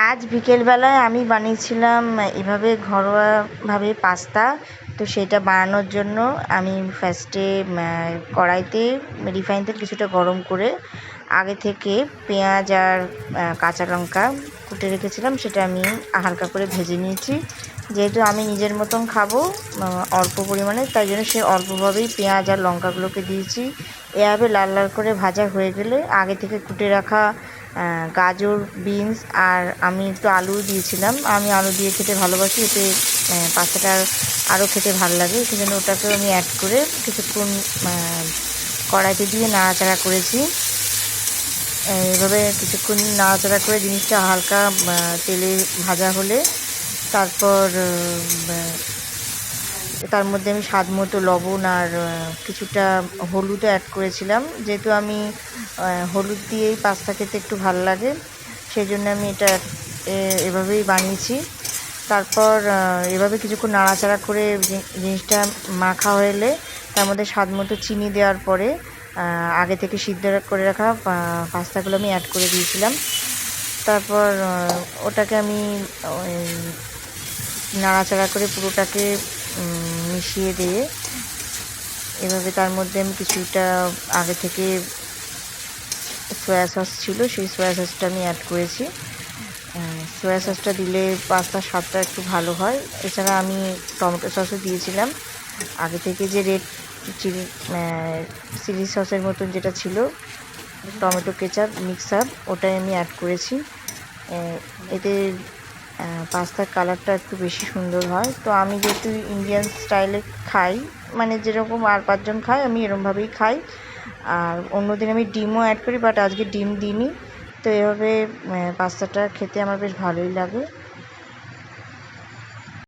আজ বিকেলবেলায় আমি বানিয়েছিলাম এভাবে ঘরোয়াভাবে পাস্তা। তো সেটা বানানোর জন্য আমি ফার্স্টে কড়াইতে রিফাইন তেল কিছুটা গরম করে আগে থেকে পেঁয়াজ আর কাঁচা লঙ্কা কুটে রেখেছিলাম, সেটা আমি হালকা করে ভেজে নিয়েছি। যেহেতু আমি নিজের মতন খাবো অল্প পরিমাণে, তাই জন্য সে অল্পভাবেই পেঁয়াজ আর লঙ্কাগুলোকে দিয়েছি। এভাবে লাল লাল করে ভাজা হয়ে গেলে আগে থেকে কুটে রাখা গাজর, বিনস আর আমি একটু আলু দিয়েছিলাম। আমি আলু দিয়ে খেতে ভালোবাসি, এতে পাস্তাটা আরও খেতে ভালো লাগে। সেজন্য ওটাকেও আমি অ্যাড করে কিছুক্ষণ কড়াইতে দিয়ে নাড়াচাড়া করেছি। এভাবে কিছুক্ষণ নাড়াচাড়া করে জিনিসটা হালকা তেলে ভাজা হলে তারপর তার মধ্যে আমি স্বাদ মতো লবণ আর কিছুটা হলুদও অ্যাড করেছিলাম। যেহেতু আমি হলুদ দিয়েই পাস্তা খেতে একটু ভালো লাগে, সেই জন্য আমি এটা এভাবেই বানিয়েছি। তারপর এভাবে কিছুক্ষণ নাড়াচাড়া করে জিনিসটা মাখা হলে তার মধ্যে স্বাদ মতো চিনি দেওয়ার পরে আগে থেকে সিদ্ধ করে রাখা পাস্তাগুলো আমি অ্যাড করে দিয়েছিলাম। তারপর ওটাকে আমি নাড়াচাড়া করে পুরোটাকে মিশিয়ে দিয়ে এভাবে তার মধ্যে আমি কিছুটা আগে থেকে সয়া সস ছিল, সেই সয়া সসটা আমি অ্যাড করেছি। সয়া সসটা দিলে পাস্তার স্বাদটা একটু ভালো হয়। এছাড়া আমি টমেটো সসও দিয়েছিলাম আগে থেকে, যে রেড চিলি সসের মতন যেটা ছিল, টমেটো কেচাপ মিক্সার, ওটাই আমি অ্যাড করেছি। এতে পাস্তার কালারটা একটু বেশি সুন্দর হয়। তো আমি যেহেতু ইন্ডিয়ান স্টাইলে খাই, মানে যেরকম আর 5 জন খাই আমি এরকমভাবেই খাই। আর অন্যদিন আমি ডিমও অ্যাড করি, বাট আজকে ডিম দিইনি। তো এভাবে পাস্তাটা খেতে আমার বেশ ভালোই লাগে।